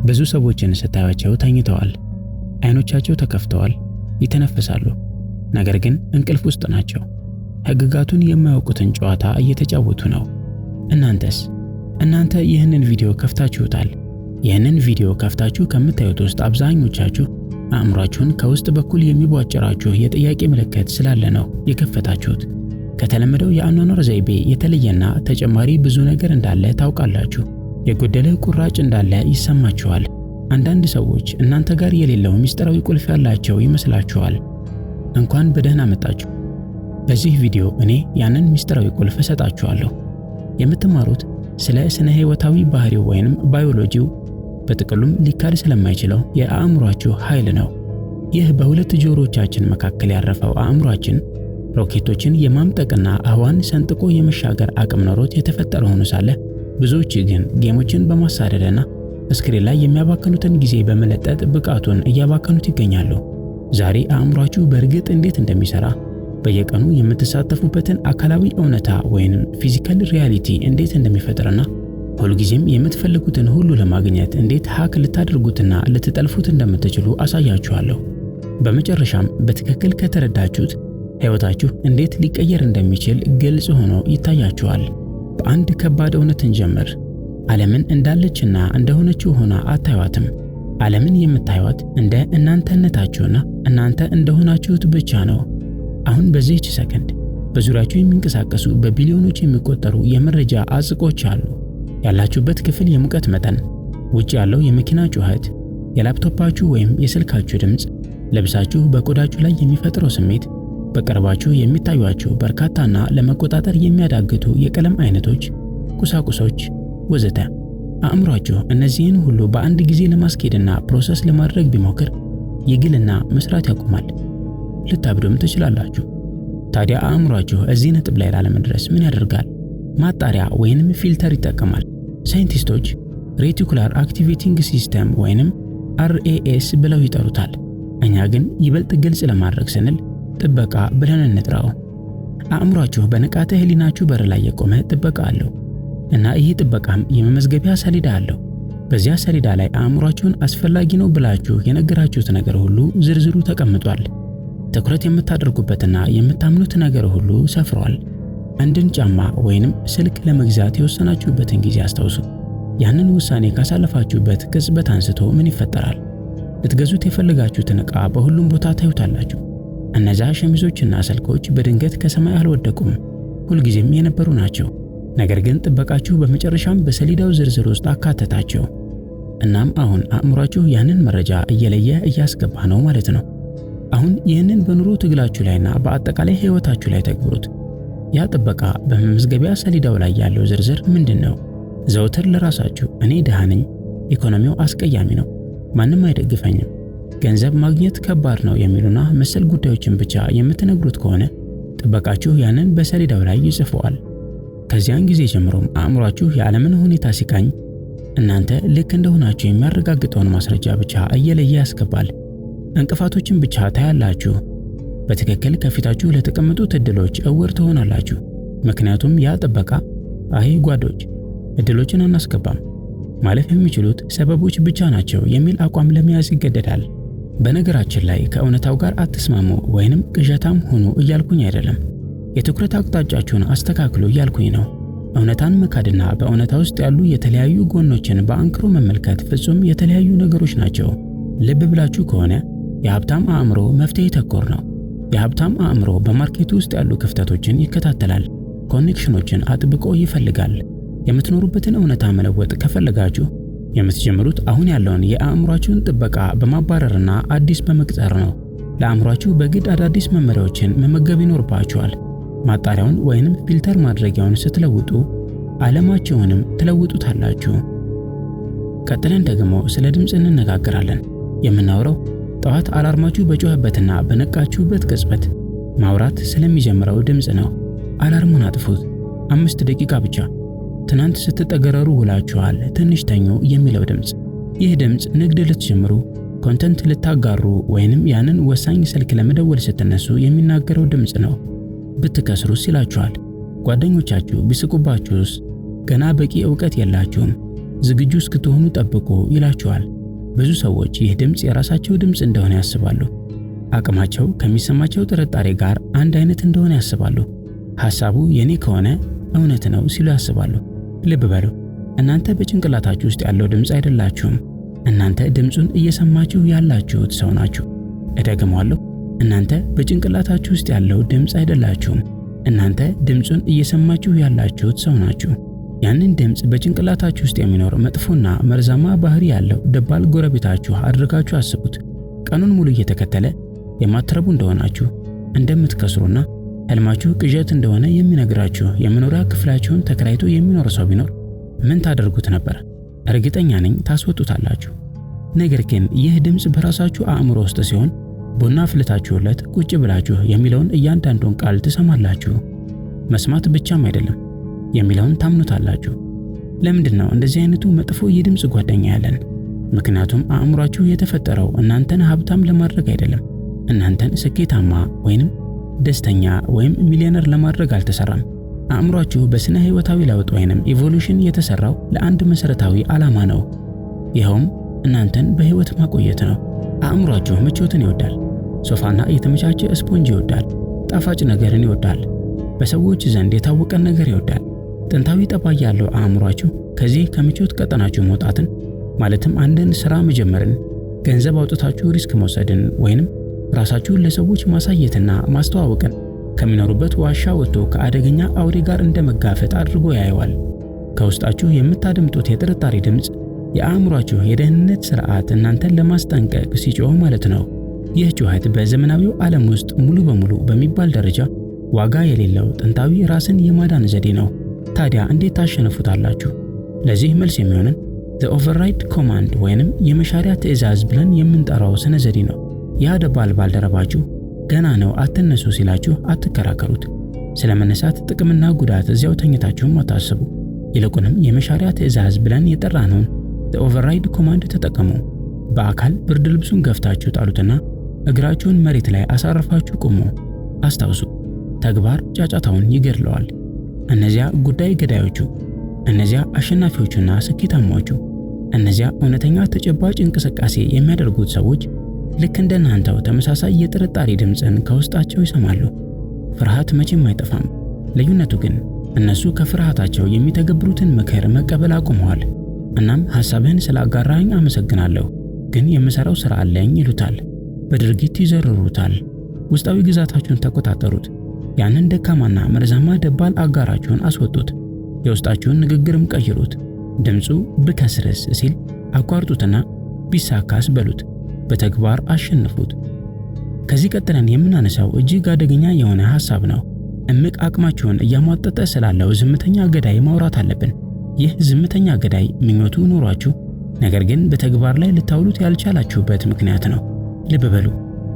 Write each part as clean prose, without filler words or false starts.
ብዙ ሰዎችን ስታያቸው ተኝተዋል። አይኖቻቸው ተከፍተዋል፣ ይተነፍሳሉ። ነገር ግን እንቅልፍ ውስጥ ናቸው። ሕግጋቱን የማያውቁትን ጨዋታ እየተጫወቱ ነው። እናንተስ? እናንተ ይህንን ቪዲዮ ከፍታችሁታል። ይህንን ቪዲዮ ከፍታችሁ ከምታዩት ውስጥ አብዛኞቻችሁ አእምሯችሁን ከውስጥ በኩል የሚቧጭራችሁ የጥያቄ ምልክት ስላለ ነው የከፈታችሁት። ከተለመደው የአኗኗር ዘይቤ የተለየና ተጨማሪ ብዙ ነገር እንዳለ ታውቃላችሁ። የጎደለ ቁራጭ እንዳለ ይሰማችኋል። አንዳንድ ሰዎች እናንተ ጋር የሌለው ምስጢራዊ ቁልፍ ያላቸው ይመስላችኋል። እንኳን በደህና መጣችሁ። በዚህ ቪዲዮ እኔ ያንን ምስጢራዊ ቁልፍ እሰጣችኋለሁ። የምትማሩት ስለ ስነ ህይወታዊ ባህሪው ወይንም ባዮሎጂው፣ በጥቅሉም ሊካድ ስለማይችለው የአእምሯችሁ ኃይል ነው። ይህ በሁለት ጆሮቻችን መካከል ያረፈው አእምሯችን ሮኬቶችን የማምጠቅና ህዋን ሰንጥቆ የመሻገር አቅም ኖሮት የተፈጠረ ሆኖ ሳለ ብዙዎች ግን ጌሞችን በማሳደድና ስክሪን ላይ የሚያባክኑትን ጊዜ በመለጠጥ ብቃቱን እያባከኑት ይገኛሉ። ዛሬ አእምሯችሁ በእርግጥ እንዴት እንደሚሰራ፣ በየቀኑ የምትሳተፉበትን አካላዊ እውነታ ወይንም ፊዚካል ሪያሊቲ እንዴት እንደሚፈጥርና ሁልጊዜም የምትፈልጉትን ሁሉ ለማግኘት እንዴት ሃክ ልታደርጉትና ልትጠልፉት እንደምትችሉ አሳያችኋለሁ። በመጨረሻም በትክክል ከተረዳችሁት ህይወታችሁ እንዴት ሊቀየር እንደሚችል ግልጽ ሆኖ ይታያችኋል። በአንድ ከባድ እውነት እንጀምር። ዓለምን እንዳለችና እንደሆነችው ሆና አታዩአትም። ዓለምን የምታዩት እንደ እናንተነታችሁና እናንተ እንደሆናችሁት ብቻ ነው። አሁን በዚህች ሰከንድ በዙሪያችሁ የሚንቀሳቀሱ በቢሊዮኖች የሚቆጠሩ የመረጃ አጽቆች አሉ። ያላችሁበት ክፍል የሙቀት መጠን፣ ውጭ ያለው የመኪና ጩኸት፣ የላፕቶፓችሁ ወይም የስልካችሁ ድምፅ፣ ልብሳችሁ በቆዳችሁ ላይ የሚፈጥረው ስሜት፣ በቅርባችሁ የሚታዩአችሁ በርካታና ለመቆጣጠር የሚያዳግቱ የቀለም አይነቶች፣ ቁሳቁሶች ወዘተ። አእምሯችሁ እነዚህን ሁሉ በአንድ ጊዜ ለማስኬድና ፕሮሰስ ለማድረግ ቢሞክር ይግልና መስራት ያቆማል። ልታብዱም ትችላላችሁ። ታዲያ አእምሯችሁ እዚህ ነጥብ ላይ ላለመድረስ ምን ያደርጋል? ማጣሪያ ወይንም ፊልተር ይጠቀማል። ሳይንቲስቶች ሬቲኩላር አክቲቬቲንግ ሲስተም ወይንም RAS ብለው ይጠሩታል። እኛ ግን ይበልጥ ግልጽ ለማድረግ ስንል ጥበቃ ብለን እንጥራው። አእምሯችሁ በንቃተ ህሊናችሁ በር ላይ የቆመ ጥበቃ አለው እና ይህ ጥበቃም የመመዝገቢያ ሰሌዳ አለው። በዚያ ሰሌዳ ላይ አእምሯችሁን አስፈላጊ ነው ብላችሁ የነገራችሁት ነገር ሁሉ ዝርዝሩ ተቀምጧል። ትኩረት የምታደርጉበትና የምታምኑት ነገር ሁሉ ሰፍሯል። አንድን ጫማ ወይንም ስልክ ለመግዛት የወሰናችሁበትን ጊዜ አስታውሱ። ያንን ውሳኔ ካሳለፋችሁበት ቅጽበት አንስቶ ምን ይፈጠራል? ልትገዙት የፈለጋችሁትን ዕቃ በሁሉም ቦታ ታዩታላችሁ። እነዛ ሸሚዞችና ስልኮች በድንገት ከሰማይ አልወደቁም፣ ሁልጊዜም የነበሩ ናቸው። ነገር ግን ጥበቃችሁ በመጨረሻም በሰሌዳው ዝርዝር ውስጥ አካተታቸው። እናም አሁን አእምሯችሁ ያንን መረጃ እየለየ እያስገባ ነው ማለት ነው። አሁን ይህንን በኑሮ ትግላችሁ ላይና በአጠቃላይ ህይወታችሁ ላይ ተግብሩት። ያ ጥበቃ በመመዝገቢያ ሰሌዳው ላይ ያለው ዝርዝር ምንድን ነው? ዘውትር ለራሳችሁ እኔ ድሃ ነኝ፣ ኢኮኖሚው አስቀያሚ ነው፣ ማንም አይደግፈኝም፣ ገንዘብ ማግኘት ከባድ ነው የሚሉና መሰል ጉዳዮችን ብቻ የምትነግሩት ከሆነ ጥበቃችሁ ያንን በሰሌዳው ላይ ይጽፈዋል። ከዚያን ጊዜ ጀምሮም አእምሯችሁ የዓለምን ሁኔታ ሲቃኝ እናንተ ልክ እንደሆናችሁ የሚያረጋግጠውን ማስረጃ ብቻ እየለየ ያስገባል። እንቅፋቶችን ብቻ ታያላችሁ። በትክክል ከፊታችሁ ለተቀመጡት እድሎች እውር ትሆናላችሁ። ምክንያቱም ያ ጥበቃ አይ ጓዶች እድሎችን አናስገባም፣ ማለፍ የሚችሉት ሰበቦች ብቻ ናቸው የሚል አቋም ለመያዝ ይገደዳል። በነገራችን ላይ ከእውነታው ጋር አትስማሙ ወይንም ቅዠታም ሁኑ እያልኩኝ አይደለም። የትኩረት አቅጣጫችሁን አስተካክሉ እያልኩኝ ነው። እውነታን መካድና በእውነታ ውስጥ ያሉ የተለያዩ ጎኖችን በአንክሮ መመልከት ፍጹም የተለያዩ ነገሮች ናቸው። ልብ ብላችሁ ከሆነ የሀብታም አእምሮ መፍትሄ ተኮር ነው። የሀብታም አእምሮ በማርኬቱ ውስጥ ያሉ ክፍተቶችን ይከታተላል፣ ኮኔክሽኖችን አጥብቆ ይፈልጋል። የምትኖሩበትን እውነታ መለወጥ ከፈለጋችሁ የምትጀምሩት አሁን ያለውን የአእምሯችሁን ጥበቃ በማባረርና አዲስ በመቅጠር ነው። ለአእምሯችሁ በግድ አዳዲስ መመሪያዎችን መመገብ ይኖርባችኋል። ማጣሪያውን ወይንም ፊልተር ማድረጊያውን ስትለውጡ ዓለማችሁንም ትለውጡታላችሁ። ቀጥለን ደግሞ ስለ ድምፅ እንነጋገራለን። የምናወራው ጠዋት አላርማችሁ በጮኸበትና በነቃችሁበት ቅጽበት ማውራት ስለሚጀምረው ድምፅ ነው። አላርሙን አጥፉት፣ 5 ደቂቃ ብቻ። ትናንት ስትጠገረሩ ውላችኋል፣ ትንሽ ተኙ የሚለው ድምፅ። ይህ ድምፅ ንግድ ልትጀምሩ፣ ኮንተንት ልታጋሩ ወይንም ያንን ወሳኝ ስልክ ለመደወል ስትነሱ የሚናገረው ድምፅ ነው። ብትከስሩስ ይላችኋል። ጓደኞቻችሁ ቢስቁባችሁስ? ገና በቂ ዕውቀት የላችሁም፣ ዝግጁ እስክትሆኑ ጠብቁ ይላችኋል። ብዙ ሰዎች ይህ ድምፅ የራሳቸው ድምፅ እንደሆነ ያስባሉ። አቅማቸው ከሚሰማቸው ጥርጣሬ ጋር አንድ አይነት እንደሆነ ያስባሉ። ሐሳቡ የኔ ከሆነ እውነት ነው ሲሉ ያስባሉ። ልብ በሉ፣ እናንተ በጭንቅላታችሁ ውስጥ ያለው ድምፅ አይደላችሁም። እናንተ ድምፁን እየሰማችሁ ያላችሁት ሰው ናችሁ። እደግመዋለሁ፣ እናንተ በጭንቅላታችሁ ውስጥ ያለው ድምፅ አይደላችሁም። እናንተ ድምፁን እየሰማችሁ ያላችሁት ሰው ናችሁ። ያንን ድምፅ በጭንቅላታችሁ ውስጥ የሚኖር መጥፎና መርዛማ ባህሪ ያለው ደባል ጎረቤታችሁ አድርጋችሁ አስቡት። ቀኑን ሙሉ እየተከተለ የማትረቡ እንደሆናችሁ፣ እንደምትከስሩና ህልማችሁ ቅዠት እንደሆነ የሚነግራችሁ የመኖሪያ ክፍላችሁን ተከራይቶ የሚኖር ሰው ቢኖር ምን ታደርጉት ነበር? እርግጠኛ ነኝ ታስወጡታላችሁ። ነገር ግን ይህ ድምፅ በራሳችሁ አእምሮ ውስጥ ሲሆን ቡና አፍልታችሁለት ቁጭ ብላችሁ የሚለውን እያንዳንዱን ቃል ትሰማላችሁ። መስማት ብቻም አይደለም፣ የሚለውን ታምኑታላችሁ። ለምንድን ነው እንደዚህ አይነቱ መጥፎ የድምፅ ጓደኛ ያለን? ምክንያቱም አእምሯችሁ የተፈጠረው እናንተን ሀብታም ለማድረግ አይደለም። እናንተን ስኬታማ ወይንም ደስተኛ ወይም ሚሊዮነር ለማድረግ አልተሰራም። አእምሯችሁ በስነ ህይወታዊ ለውጥ ወይንም ኢቮሉሽን የተሰራው ለአንድ መሰረታዊ ዓላማ ነው። ይኸውም እናንተን በህይወት ማቆየት ነው። አእምሯችሁ ምቾትን ይወዳል። ሶፋና የተመቻቸ ስፖንጅ ይወዳል። ጣፋጭ ነገርን ይወዳል። በሰዎች ዘንድ የታወቀን ነገር ይወዳል። ጥንታዊ ጠባይ ያለው አእምሯችሁ ከዚህ ከምቾት ቀጠናችሁ መውጣትን ማለትም አንድን ስራ መጀመርን፣ ገንዘብ አውጥታችሁ ሪስክ መውሰድን ወይንም ራሳችሁን ለሰዎች ማሳየትና ማስተዋወቅን ከሚኖሩበት ዋሻ ወጥቶ ከአደገኛ አውሬ ጋር እንደመጋፈጥ አድርጎ ያየዋል። ከውስጣችሁ የምታደምጡት የጥርጣሬ ድምፅ የአእምሯችሁ የደህንነት ስርዓት እናንተን ለማስጠንቀቅ ሲጮህ ማለት ነው። ይህ ጩኸት በዘመናዊው ዓለም ውስጥ ሙሉ በሙሉ በሚባል ደረጃ ዋጋ የሌለው ጥንታዊ ራስን የማዳን ዘዴ ነው። ታዲያ እንዴት ታሸንፉታላችሁ? ለዚህ መልስ የሚሆንን the override command ወይንም የመሻሪያ ትዕዛዝ ብለን የምንጠራው ስነ ዘዴ ነው። ያ ደባል ባልደረባችሁ ገና ነው አትነሱ ሲላችሁ አትከራከሩት። ስለመነሳት ጥቅምና ጉዳት እዚያው ተኝታችሁም አታስቡ። ይልቁንም የመሻሪያ ትዕዛዝ ብለን የጠራነውን the override command ተጠቀሙ። በአካል ብርድ ልብሱን ገፍታችሁ ጣሉትና እግራችሁን መሬት ላይ አሳርፋችሁ ቁሙ። አስታውሱ፣ ተግባር ጫጫታውን ይገድለዋል። እነዚያ ጉዳይ ገዳዮቹ፣ እነዚያ አሸናፊዎቹና ስኬታማዎቹ፣ እነዚያ እውነተኛ ተጨባጭ እንቅስቃሴ የሚያደርጉት ሰዎች ልክ እንደናንተው ተመሳሳይ የጥርጣሬ ድምፅን ከውስጣቸው ይሰማሉ። ፍርሃት መቼም አይጠፋም። ልዩነቱ ግን እነሱ ከፍርሃታቸው የሚተገብሩትን ምክር መቀበል አቁመዋል። እናም ሐሳብህን ስላጋራኝ አመሰግናለሁ፣ ግን የምሰራው ሥራ አለኝ ይሉታል። በድርጊት ይዘርሩታል። ውስጣዊ ግዛታችሁን ተቆጣጠሩት። ያንን ደካማና መርዛማ ደባል አጋራችሁን አስወጡት። የውስጣችሁን ንግግርም ቀይሩት። ድምፁ ብከስርስ ሲል አቋርጡትና ቢሳካስ በሉት። በተግባር አሸንፉት። ከዚህ ቀጥለን የምናነሳው እጅግ አደገኛ የሆነ ሐሳብ ነው። እምቅ አቅማችሁን እያሟጠጠ ስላለው ዝምተኛ ገዳይ ማውራት አለብን። ይህ ዝምተኛ ገዳይ ምኞቱ ኖሯችሁ ነገር ግን በተግባር ላይ ልታውሉት ያልቻላችሁበት ምክንያት ነው። ልብ በሉ፣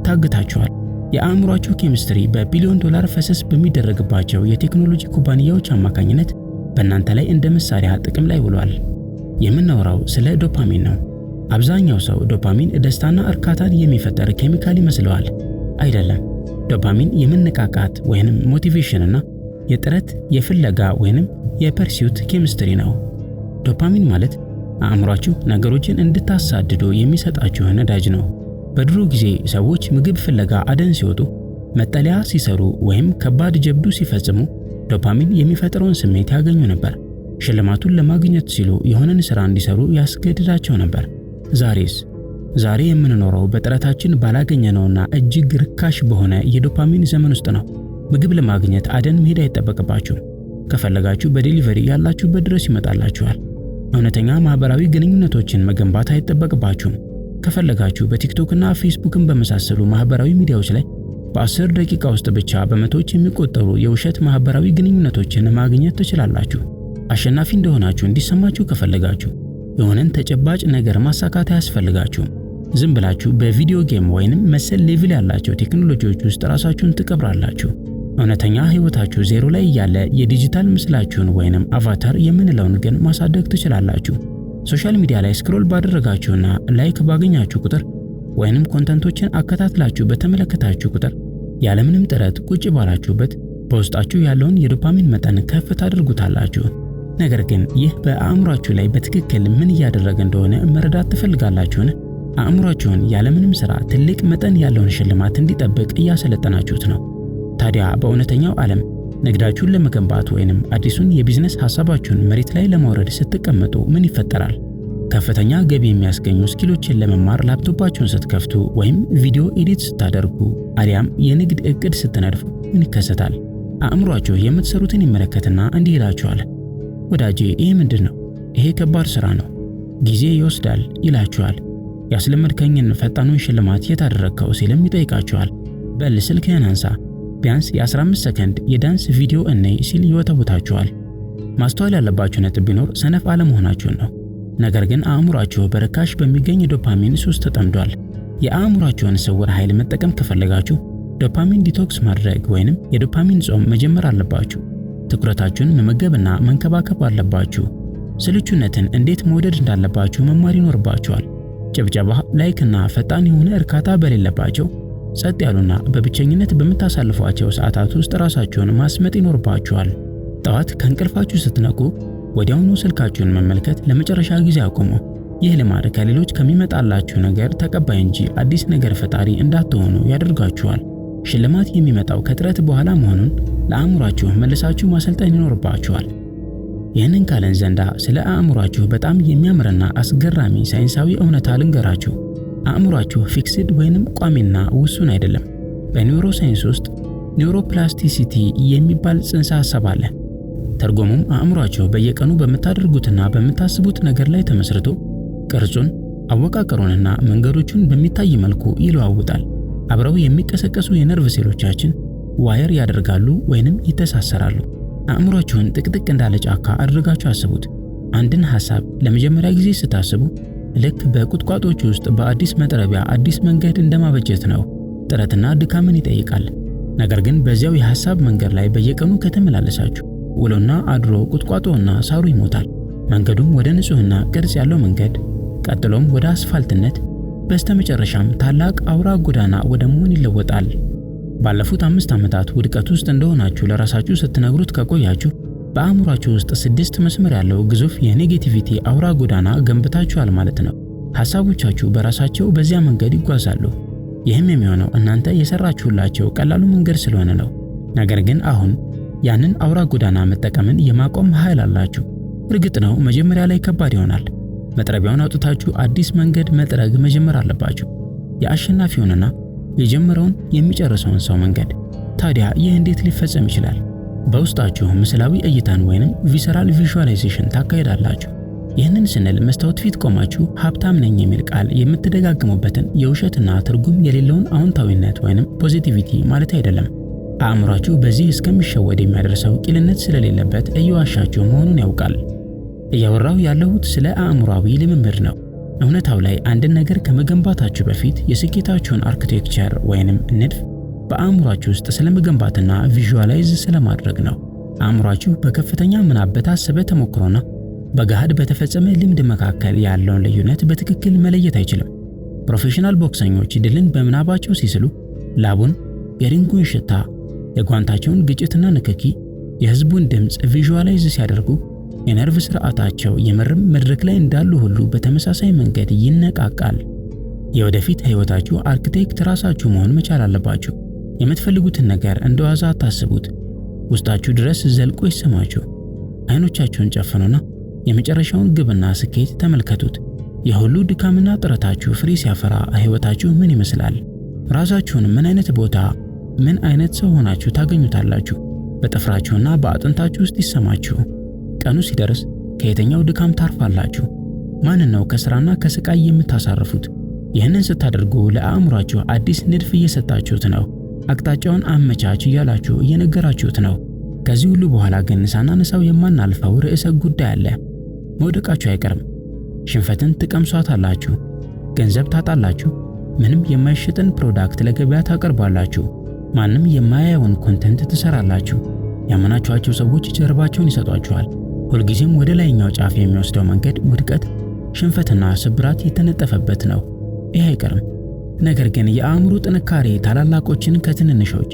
ታግታችኋል። የአእምሯችሁ ኬሚስትሪ በቢሊዮን ዶላር ፈሰስ በሚደረግባቸው የቴክኖሎጂ ኩባንያዎች አማካኝነት በእናንተ ላይ እንደ መሳሪያ ጥቅም ላይ ውሏል። የምናወራው ስለ ዶፓሚን ነው። አብዛኛው ሰው ዶፓሚን ደስታና እርካታን የሚፈጠር ኬሚካል ይመስለዋል። አይደለም። ዶፓሚን የመነቃቃት ወይንም ሞቲቬሽን እና የጥረት የፍለጋ ወይንም የፐርሲዩት ኬሚስትሪ ነው። ዶፓሚን ማለት አእምሯችሁ ነገሮችን እንድታሳድዱ የሚሰጣችሁ ነዳጅ ነው። በድሮ ጊዜ ሰዎች ምግብ ፍለጋ አደን ሲወጡ፣ መጠለያ ሲሰሩ ወይም ከባድ ጀብዱ ሲፈጽሙ ዶፓሚን የሚፈጥረውን ስሜት ያገኙ ነበር። ሽልማቱን ለማግኘት ሲሉ የሆነን ሥራ እንዲሰሩ ያስገድዳቸው ነበር። ዛሬስ? ዛሬ የምንኖረው በጥረታችን ባላገኘነውና እጅግ ርካሽ በሆነ የዶፓሚን ዘመን ውስጥ ነው። ምግብ ለማግኘት አደን መሄድ አይጠበቅባችሁም። ከፈለጋችሁ በዴሊቨሪ ያላችሁበት ድረስ ይመጣላችኋል። እውነተኛ ማህበራዊ ግንኙነቶችን መገንባት አይጠበቅባችሁም። ከፈለጋችሁ በቲክቶክና ፌስቡክን በመሳሰሉ ማህበራዊ ሚዲያዎች ላይ በ10 ደቂቃ ውስጥ ብቻ በመቶዎች የሚቆጠሩ የውሸት ማህበራዊ ግንኙነቶችን ማግኘት ትችላላችሁ። አሸናፊ እንደሆናችሁ እንዲሰማችሁ ከፈለጋችሁ የሆነን ተጨባጭ ነገር ማሳካት አያስፈልጋችሁም። ዝም ብላችሁ በቪዲዮ ጌም ወይንም መሰል ሌቭል ያላቸው ቴክኖሎጂዎች ውስጥ ራሳችሁን ትቀብራላችሁ። እውነተኛ ህይወታችሁ ዜሮ ላይ ያለ የዲጂታል ምስላችሁን ወይንም አቫታር የምንለውን ግን ማሳደግ ትችላላችሁ። ሶሻል ሚዲያ ላይ ስክሮል ባደረጋችሁና ላይክ ባገኛችሁ ቁጥር ወይንም ኮንተንቶችን አከታትላችሁ በተመለከታችሁ ቁጥር ያለምንም ጥረት ቁጭ ባላችሁበት በውስጣችሁ ያለውን የዶፓሚን መጠን ከፍ ታደርጉታላችሁ። ነገር ግን ይህ በአእምሯችሁ ላይ በትክክል ምን እያደረገ እንደሆነ መረዳት ትፈልጋላችሁን? አእምሯችሁን ያለምንም ሥራ ትልቅ መጠን ያለውን ሽልማት እንዲጠብቅ እያሰለጠናችሁት ነው። ታዲያ በእውነተኛው ዓለም ንግዳችሁን ለመገንባት ወይንም አዲሱን የቢዝነስ ሐሳባችሁን መሬት ላይ ለማውረድ ስትቀመጡ ምን ይፈጠራል? ከፍተኛ ገቢ የሚያስገኙ ስኪሎችን ለመማር ላፕቶፓችሁን ስትከፍቱ ወይም ቪዲዮ ኤዲት ስታደርጉ አሊያም የንግድ ዕቅድ ስትነድፉ ምን ይከሰታል? አእምሯችሁ የምትሰሩትን ይመለከትና እንዲህ ይላችኋል፣ ወዳጄ ይሄ ምንድን ነው? ይሄ ከባድ ሥራ ነው፣ ጊዜ ይወስዳል ይላችኋል። ያስለመድከኝን ፈጣኑን ሽልማት የት አደረግከው ሲልም ይጠይቃችኋል። በል ስልክህን አንሳ፣ ቢያንስ የ15 ሰከንድ የዳንስ ቪዲዮ እንይ ሲል ይወተውታችኋል። ማስተዋል ያለባችሁ ነጥብ ቢኖር ሰነፍ አለመሆናችሁን ነው። ነገር ግን አእምሯችሁ በርካሽ በሚገኝ ዶፓሚን ሱስ ተጠምዷል። የአእምሯችሁን ስውር ኃይል መጠቀም ከፈለጋችሁ ዶፓሚን ዲቶክስ ማድረግ ወይንም የዶፓሚን ጾም መጀመር አለባችሁ። ትኩረታችሁን መመገብና መንከባከብ አለባችሁ። ስልቹነትን እንዴት መውደድ እንዳለባችሁ መማር ይኖርባችኋል። ጭብጨባ፣ ላይክና ፈጣን የሆነ እርካታ በሌለባቸው ጸጥ ያሉና በብቸኝነት በምታሳልፏቸው ሰዓታት ውስጥ ራሳችሁን ማስመጥ ይኖርባችኋል። ጠዋት ከእንቅልፋችሁ ስትነቁ ወዲያውኑ ስልካችሁን መመልከት ለመጨረሻ ጊዜ አቁሙ። ይህ ልማድ ከሌሎች ከሚመጣላችሁ ነገር ተቀባይ እንጂ አዲስ ነገር ፈጣሪ እንዳትሆኑ ያደርጋችኋል። ሽልማት የሚመጣው ከጥረት በኋላ መሆኑን ለአእምሯችሁ መልሳችሁ ማሰልጠን ይኖርባችኋል። ይህንን ካለን ዘንዳ ስለ አእምሯችሁ በጣም የሚያምርና አስገራሚ ሳይንሳዊ እውነታ ልንገራችሁ። አእምሯችሁ ፊክስድ ወይንም ቋሚና ውሱን አይደለም። በኒውሮሳይንስ ውስጥ ኒውሮፕላስቲሲቲ የሚባል ጽንሰ ሐሳብ አለ። ትርጉሙም አእምሯችሁ በየቀኑ በምታደርጉትና በምታስቡት ነገር ላይ ተመስርቶ ቅርጹን፣ አወቃቀሩንና መንገዶቹን በሚታይ መልኩ ይለዋውጣል። አብረው የሚቀሰቀሱ የነርቭ ሴሎቻችን ዋየር ያደርጋሉ ወይንም ይተሳሰራሉ። አእምሯችሁን ጥቅጥቅ እንዳለ ጫካ አድርጋችሁ አስቡት። አንድን ሐሳብ ለመጀመሪያ ጊዜ ስታስቡ ልክ በቁጥቋጦች ውስጥ በአዲስ መጥረቢያ አዲስ መንገድ እንደማበጀት ነው። ጥረትና ድካምን ይጠይቃል። ነገር ግን በዚያው የሐሳብ መንገድ ላይ በየቀኑ ከተመላለሳችሁ ውሎና አድሮ ቁጥቋጦና ሳሩ ይሞታል። መንገዱም ወደ ንጹህና ቅርጽ ያለው መንገድ፣ ቀጥሎም ወደ አስፋልትነት፣ በስተመጨረሻም ታላቅ አውራ ጎዳና ወደ መሆን ይለወጣል። ባለፉት 5 ዓመታት ውድቀት ውስጥ እንደሆናችሁ ለራሳችሁ ስትነግሩት ከቆያችሁ በአእምሯችሁ ውስጥ 6 መስመር ያለው ግዙፍ የኔጌቲቪቲ አውራ ጎዳና ገንብታችኋል ማለት ነው። ሐሳቦቻችሁ በራሳቸው በዚያ መንገድ ይጓዛሉ። ይህም የሚሆነው እናንተ የሰራችሁላቸው ቀላሉ መንገድ ስለሆነ ነው። ነገር ግን አሁን ያንን አውራ ጎዳና መጠቀምን የማቆም ኃይል አላችሁ። እርግጥ ነው መጀመሪያ ላይ ከባድ ይሆናል። መጥረቢያውን አውጥታችሁ አዲስ መንገድ መጥረግ መጀመር አለባችሁ። የአሸናፊውንና የጀመረውን የሚጨርሰውን ሰው መንገድ። ታዲያ ይህ እንዴት ሊፈጸም ይችላል? በውስጣችሁ ምስላዊ እይታን ወይንም ቪሰራል ቪዥዋላይዜሽን ታካሂዳላችሁ። ይህንን ስንል መስታወት ፊት ቆማችሁ ሀብታም ነኝ የሚል ቃል የምትደጋግሙበትን የውሸትና ትርጉም የሌለውን አዎንታዊነት ወይንም ፖዚቲቪቲ ማለት አይደለም። አእምሯችሁ በዚህ እስከሚሸወድ የሚያደርሰው ቂልነት ስለሌለበት እየዋሻችሁ መሆኑን ያውቃል። እያወራሁ ያለሁት ስለ አእምሯዊ ልምምድ ነው። እውነታው ላይ አንድን ነገር ከመገንባታችሁ በፊት የስኬታችሁን አርኪቴክቸር ወይንም ንድፍ በአእምሯችሁ ውስጥ ስለመገንባትና ቪዥዋላይዝ ስለማድረግ ነው። አእምሯችሁ በከፍተኛ ምናብ በታሰበ ተሞክሮና በገሃድ በተፈጸመ ልምድ መካከል ያለውን ልዩነት በትክክል መለየት አይችልም። ፕሮፌሽናል ቦክሰኞች ድልን በምናባቸው ሲስሉ ላቡን፣ የሪንጉን ሽታ፣ የጓንታቸውን ግጭትና ንክኪ፣ የህዝቡን ድምፅ ቪዥዋላይዝ ሲያደርጉ የነርቭ ስርዓታቸው የምርም መድረክ ላይ እንዳሉ ሁሉ በተመሳሳይ መንገድ ይነቃቃል። የወደፊት ህይወታችሁ አርኪቴክት ራሳችሁ መሆን መቻል አለባችሁ። የምትፈልጉትን ነገር እንደዋዛ አታስቡት። ውስጣችሁ ድረስ ዘልቆ ይሰማችሁ። አይኖቻችሁን ጨፍኑና የመጨረሻውን ግብና ስኬት ተመልከቱት። የሁሉ ድካምና ጥረታችሁ ፍሬ ሲያፈራ ህይወታችሁ ምን ይመስላል? ራሳችሁን ምን አይነት ቦታ፣ ምን አይነት ሰው ሆናችሁ ታገኙታላችሁ? በጥፍራችሁና በአጥንታችሁ ውስጥ ይሰማችሁ። ቀኑ ሲደርስ ከየትኛው ድካም ታርፋላችሁ? ማንን ነው ከስራና ከስቃይ የምታሳርፉት? ይህንን ስታደርጉ ለአእምሯችሁ አዲስ ንድፍ እየሰጣችሁት ነው። አቅጣጫውን አመቻች እያላችሁ እየነገራችሁት ነው። ከዚህ ሁሉ በኋላ ግን ሳናነሳው የማናልፈው ርዕሰ ጉዳይ አለ። መውደቃችሁ አይቀርም። ሽንፈትን ትቀምሷታላችሁ። ገንዘብ ታጣላችሁ። ምንም የማይሸጥን ፕሮዳክት ለገበያ ታቀርባላችሁ። ማንም የማያየውን ኮንተንት ትሰራላችሁ። ያመናችኋቸው ሰዎች ጀርባቸውን ይሰጧችኋል። ሁልጊዜም ወደ ላይኛው ጫፍ የሚወስደው መንገድ ውድቀት፣ ሽንፈትና ስብራት የተነጠፈበት ነው። ይህ አይቀርም። ነገር ግን የአእምሮ ጥንካሬ ታላላቆችን ከትንንሾች፣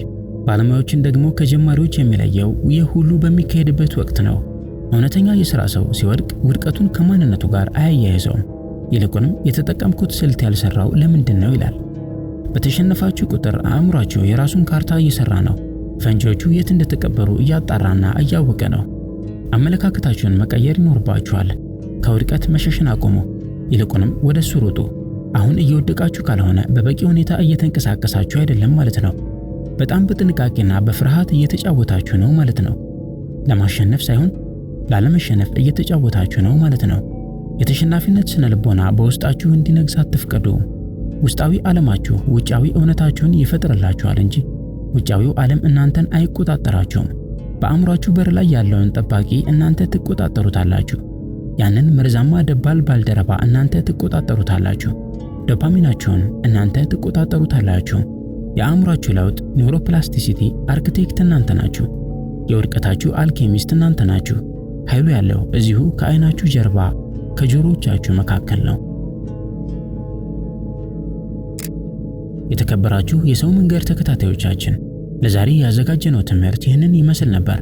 ባለሙያዎችን ደግሞ ከጀማሪዎች የሚለየው ይህ ሁሉ በሚካሄድበት ወቅት ነው። እውነተኛ የሥራ ሰው ሲወድቅ ውድቀቱን ከማንነቱ ጋር አያያይዘውም። ይልቁንም የተጠቀምኩት ስልት ያልሰራው ለምንድን ነው ይላል። በተሸነፋችሁ ቁጥር አእምሯችሁ የራሱን ካርታ እየሰራ ነው። ፈንጂዎቹ የት እንደተቀበሩ እያጣራና እያወቀ ነው። አመለካከታችሁን መቀየር ይኖርባችኋል። ከውድቀት መሸሽን አቁሙ፣ ይልቁንም ወደሱ ሩጡ። አሁን እየወደቃችሁ ካልሆነ በበቂ ሁኔታ እየተንቀሳቀሳችሁ አይደለም ማለት ነው። በጣም በጥንቃቄና በፍርሃት እየተጫወታችሁ ነው ማለት ነው። ለማሸነፍ ሳይሆን ላለመሸነፍ እየተጫወታችሁ ነው ማለት ነው። የተሸናፊነት ስነ ልቦና በውስጣችሁ እንዲነግስ አትፍቀዱ። ውስጣዊ ዓለማችሁ ውጫዊ እውነታችሁን ይፈጥርላችኋል እንጂ ውጫዊው ዓለም እናንተን አይቆጣጠራችሁም። በአእምሯችሁ በር ላይ ያለውን ጠባቂ እናንተ ትቆጣጠሩታላችሁ። ያንን መርዛማ ደባል ባልደረባ እናንተ ትቆጣጠሩታላችሁ። ዶፓሚናችሁን እናንተ ትቆጣጠሩታላችሁ። የአእምሯችሁ ለውጥ ኒውሮፕላስቲሲቲ አርክቴክት እናንተ ናችሁ። የውድቀታችሁ አልኬሚስት እናንተ ናችሁ። ኃይሉ ያለው እዚሁ ከዓይናችሁ ጀርባ ከጆሮዎቻችሁ መካከል ነው። የተከበራችሁ የሰው መንገድ ተከታታዮቻችን ለዛሬ ያዘጋጀነው ትምህርት ይህንን ይመስል ነበር።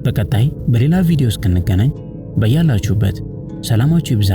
በቀጣይ በሌላ ቪዲዮ እስክንገናኝ በያላችሁበት ሰላማችሁ ይብዛ።